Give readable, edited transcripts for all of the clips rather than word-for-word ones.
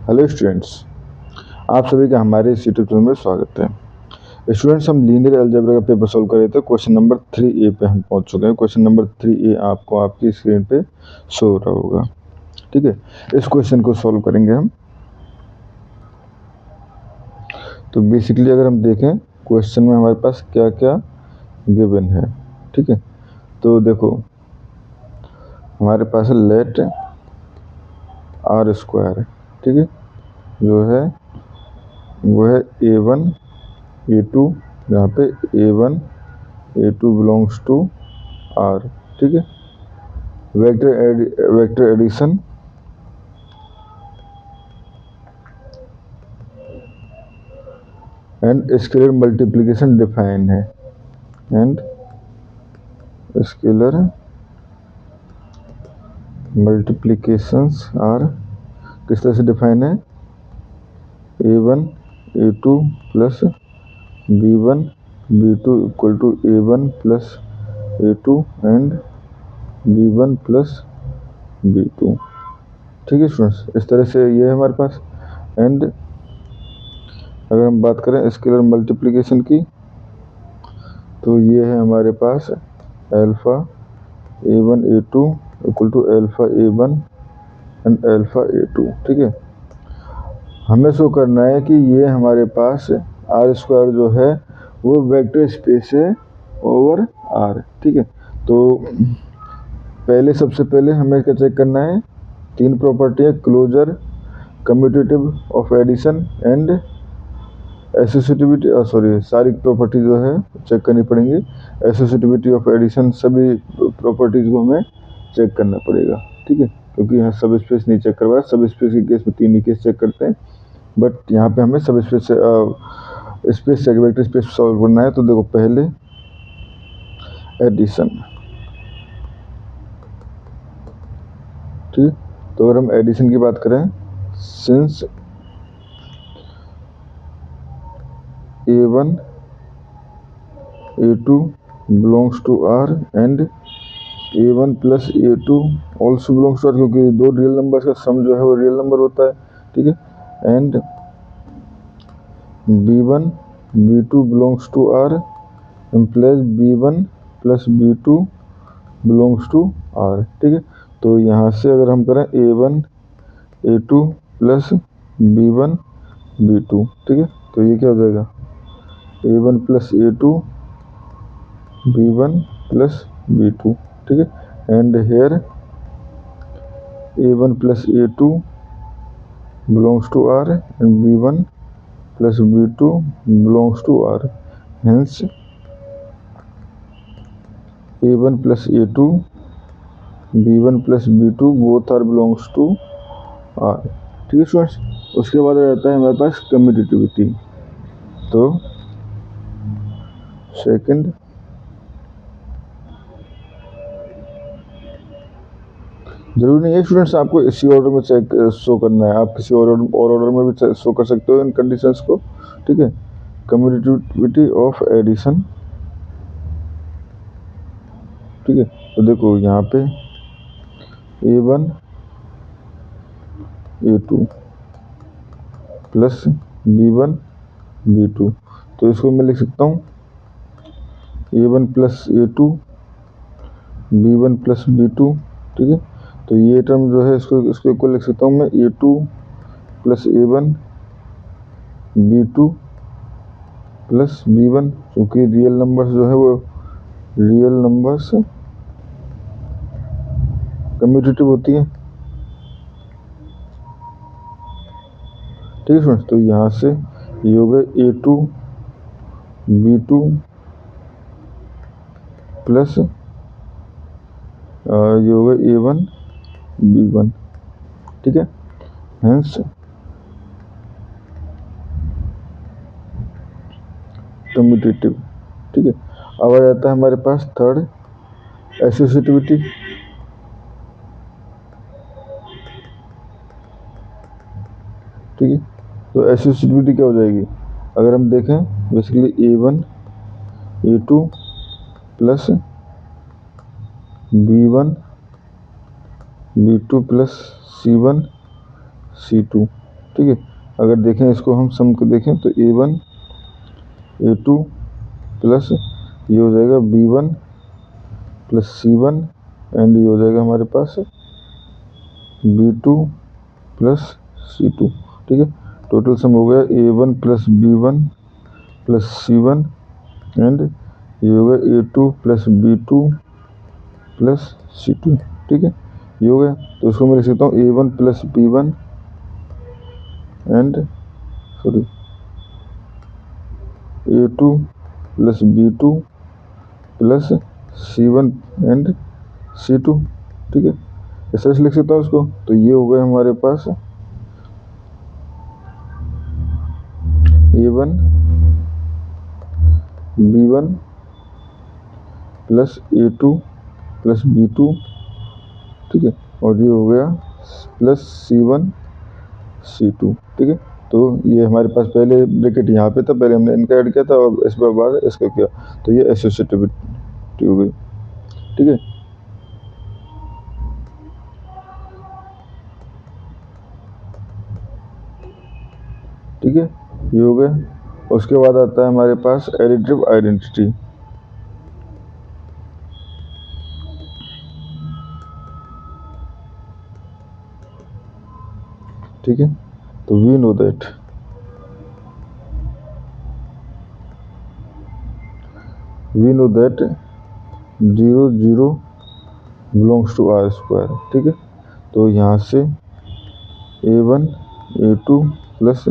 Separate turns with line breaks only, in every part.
Hello students, आप सभी का हमारे इस यूट्यूब चैनल में स्वागत है। स्टूडेंट्स, हम लीनियर अलजेब्रा का पेपर सॉल्व कर रहे थे। क्वेश्चन नंबर 3A पे हम पहुंच चुके हैं। क्वेश्चन नंबर 3A आपको आपकी स्क्रीन पे शो हो रहा होगा। ठीक है, इस क्वेश्चन को सॉल्व करेंगे हम। तो बेसिकली अगर हम देखें क्वेश्चन में हमारे पास क्या क्या गिवन है। ठीक है, तो देखो हमारे पास है लेट आर स्क्वायर। ठीक है, जो है वो है A1 A2, जहाँ पे A1 A2 belongs to R। ठीक है, vector addition and scalar multiplication define है। एंड स्केलर मल्टीप्लिकेशंस आर किस तरह से डिफाइन है? A1 A2 plus B1 B2 equal to A1 plus A2 and B1 plus B2। ठीक है स्टूडेंट्स, इस तरह से ये है हमारे पास। एंड अगर हम बात करें स्केलर मल्टीप्लिकेशन की, तो ये है हमारे पास alpha A1 A2 equal to alpha A1 and alpha A2। ठीक है, हमें शो करना है कि ये हमारे पास आर स्क्वायर जो है वो वेक्टर स्पेस है ओवर आर। ठीक है, तो सबसे पहले हमें क्या चेक करना है? तीन प्रॉपर्टी है, closure, commutative of addition and associativity. सारी प्रॉपर्टी जो है चेक करनी पड़ेंगी। एसोसिएटिविटी ऑफ एडिशन, सभी प्रॉपर्टीज को हमें चेक करना पड़ेगा। ठीक है, क्योंकि यहाँ सब स्पेस नहीं चेक करवाया। सब स्पेस के केस में तीन ही केस चेक करते हैं, बट यहाँ पे हमें सब space space check, vector space solve करना है। तो देखो पहले एडिशन। ठीक, तो अगर हम एडिशन की बात करें, since A1 A2 belongs to R and A1 plus A2 also belongs to R, क्योंकि दो रियल नंबर्स का सम जो है वो रियल नंबर होता है। ठीक है, and B1 B2 belongs to R plus B1 plus B2 belongs to R। ठीक है, तो यहाँ से अगर हम करें A1 A2 plus B1 B2, ठीक है, तो ये क्या हो जाएगा? A1 plus A2 B1 plus B2। ठीक है, and here A1 plus A2 belongs to R and B1 plus B2 belongs to R. Hence A1 plus A2 B1 plus B2 both are belongs to R। ठीक है students, उसके बाद आ जाता है हमारे पास कम्यूटेटिविटी। तो सेकंड, जरूरी नहीं है स्टूडेंट्स आपको इसी ऑर्डर में चेक शो करना है, आप किसी और ऑर्डर में भी शो कर सकते हो इन कंडीशंस को। ठीक है, कम्यूटेटिविटी ऑफ एडिशन। ठीक है, तो देखो यहाँ पे A1 A2 plus B1 B2, तो इसको मैं लिख सकता हूँ A1 plus A2 B1 plus B2। ठीक है, तो ये टर्म जो है इसको इक्वल लिख सकता हूँ मैं A2 plus A1 B2 plus B1, क्योंकि रियल नंबर्स जो है वो रियल नंबर्स कम्यूटेटिव होती है। ठीक है फ्रेंड्स, तो यहाँ से ये हो गया A2 B2 प्लस ये होगा A1 B1। ठीक है, हेंस कम्यूटेटिव। ठीक है, अब आ जाता है हमारे पास थर्ड, एसोसिएटिविटी। ठीक है, तो एसोसिएटिविटी क्या हो जाएगी? अगर हम देखें basically A1 A2 plus B1 B2 plus C1 C2। ठीक है। अगर देखें इसको हम सम को देखें तो A1 A2 प्लस ये हो जाएगा B1 प्लस C1 एंड ये हो जाएगा हमारे पास B2 प्लस C2, ठीक है। टोटल सम हो गया A1 plus B1 plus C1 and ये हो गया A2 plus B2 plus C2, ठीक है। ये हो गया, तो इसको मैं लिख सकता हूँ A1 plus B1 and sorry A2 plus B2 plus C1 and C2, ठीक है। ऐसे लिख सकता हूँ इसको। तो ये हो गया हमारे पास A1 B1 plus A2 plus B2, ठीक है। और ये हो गया प्लस C1 C2, ठीक है। तो ये हमारे पास पहले ब्रैकेट यहाँ पे था, पहले हमने इनका ऐड किया था और इस पर बाद इसका किया, तो ये एसोसिएटिविटी हो गई, ठीक है। ठीक है, ये हो गया। उसके बाद आता है हमारे पास एडिटिव आइडेंटिटी, ठीक है। तो we know that we know that 0 0 belongs to R square, ठीक है। तो यहाँ से A1 A2 plus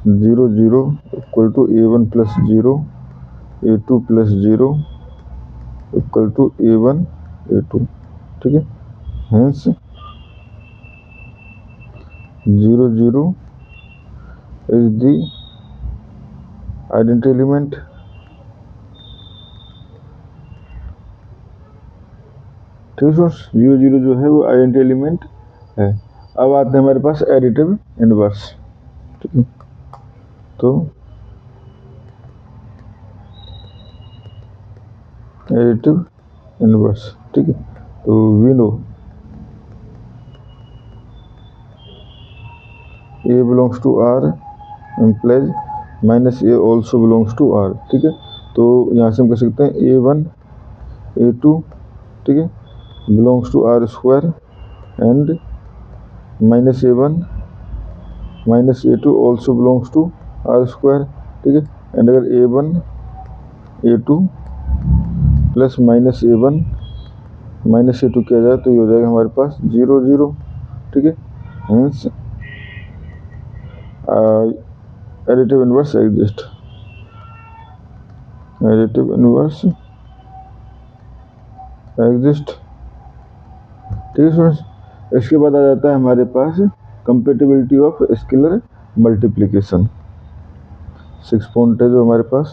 0 0 equal to A1 plus 0 A2 plus 0 equal to A1 A2, ठीक है। Hence 0 0 is the identity element, ठीक है। 0 0 जो है वो आइडेंटिटी एलिमेंट है। अब आते हैं हमारे पास एडिटिव इनवर्स, ठीक है। तो एडिटिव इनवर्स, ठीक है। तो we know A belongs to R implies minus A also belongs to R, ठीक है। तो यहाँ से हम कह सकते हैं A1 A2, ठीक है, belongs to R square and minus A1 minus A2 also belongs to R square, ठीक है। एंड अगर A1 A2 plus minus A1 minus A2 किया जाए तो ये हो जाएगा हमारे पास 0 0, ठीक है। Hence additive inverse exist, additive inverse exist, ठीक है स्टूडेंट्स। इसके बाद आ जाता है हमारे पास compatibility of scalar multiplication. 6 point है जो हमारे पास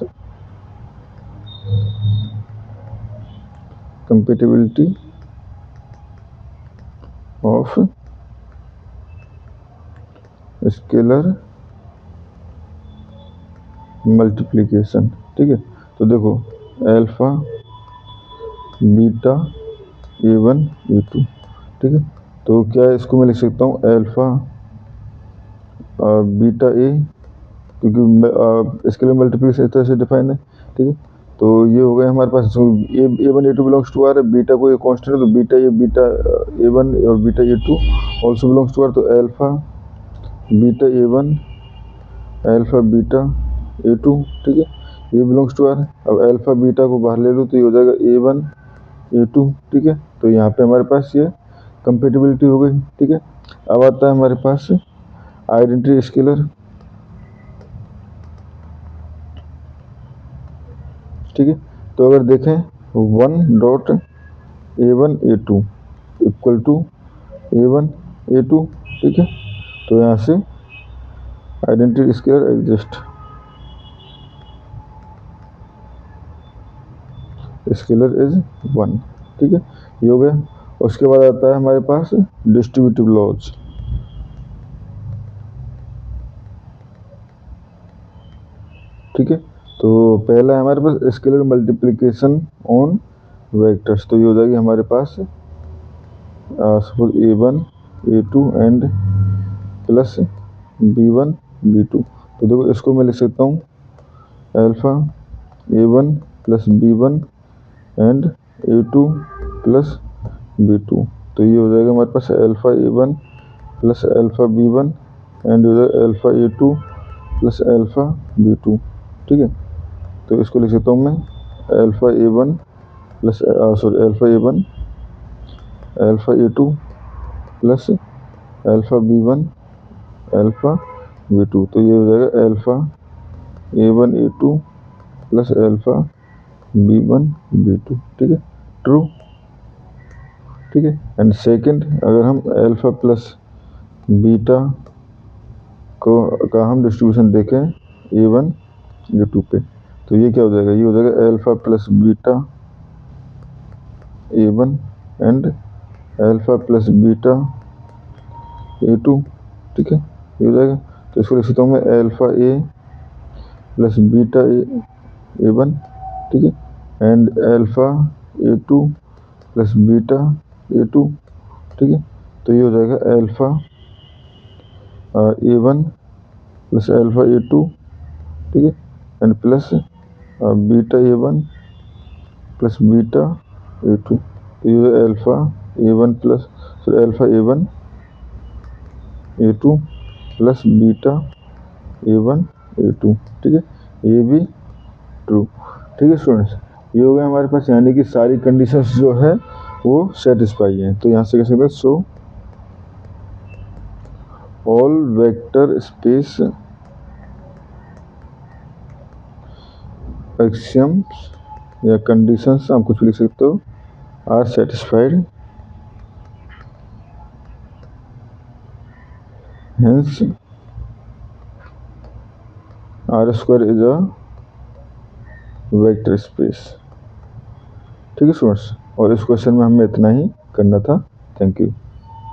कंपेटिबिलिटी ऑफ स्केलर मल्टीप्लिकेशन, ठीक है। तो देखो अल्फा बीटा A1 A2, ठीक है। तो क्या इसको मैं लिख सकता हूँ अल्फा बीटा A, क्योंकि स्केलर मल्टीप्लिकेशन इस तरह से डिफाइन है, ठीक है। तो ये हो गया हमारे पास A1 A2 belongs to R है, बीटा को ये कांस्टेंट है तो बीटा ये बीटा A1 और beta A2 also belongs to R, तो alpha beta A1 alpha beta A2, ठीक है, ये बिलोंग्स टू R। अब अल्फा बीटा को बाहर ले लो तो ये हो जाएगा A1 A2, ठीक है। तो यहाँ पे हमारे पास ये कंपेटिबिलिटी हो गई, ठीक है। अब आता है हमारे पास आइडेंटिटी स्केलर, ठीक है। तो अगर देखें 1 dot A1 A2 equal to A1 A2, ठीक है। तो यहाँ से identity scalar exist, scalar is 1, ठीक है। ये हो गया। उसके बाद आता है हमारे पास डिस्ट्रीब्यूटिव लॉज, ठीक है। तो पहला है हमारे पास स्केलर मल्टीप्लिकेशन ऑन वेक्टर्स, तो ये हो जाएगी हमारे पास suppose A1 A2 and plus B1 B2। तो देखो इसको मैं लिख सकता हूँ alpha A1 plus B1 and A2 plus B2। तो ये हो जाएगा हमारे पास alpha A1 plus alpha B1 and हो जाएगा alpha A2 plus alpha B2। ठीक है, तो इसको लिख सकता हूँ मैं alpha A1 plus alpha A1 alpha A2 plus alpha B1 alpha B2। तो ये हो जाएगा alpha A1 A2 plus alpha B1 B2। ठीक है, ट्रू। ठीक है, एंड सेकंड अगर हम अल्फा प्लस बीटा का हम डिस्ट्रीब्यूशन देखें A1 A2 पे, तो ये क्या हो जाएगा, ये हो जाएगा alpha plus beta A1 and alpha plus beta A2। ठीक है, ये हो जाएगा। तो इसको लिख सकता हूँ मैं alpha A plus beta A1। ठीक है, and alpha A2 plus beta A2। ठीक है, तो ये हो जाएगा alpha A1 plus alpha A2। ठीक है, and plus beta A1 plus beta A2। तो ये alpha A1 plus alpha A1 A2 plus beta A1 A2। ठीक है, ये भी ट्रू। ठीक है स्टूडेंट्स, ये हो गया हमारे पास, यानी कि सारी कंडीशंस जो है वो सेटिस्फाई है। तो यहाँ से कह सकते हैं so all vector space axioms या कंडीशंस, आप कुछ भी लिख सकते हो, are satisfied, hence R square is a vector space. ठीक है स्टूडेंट्स, और इस क्वेश्चन में हमें इतना ही करना था। Thank you.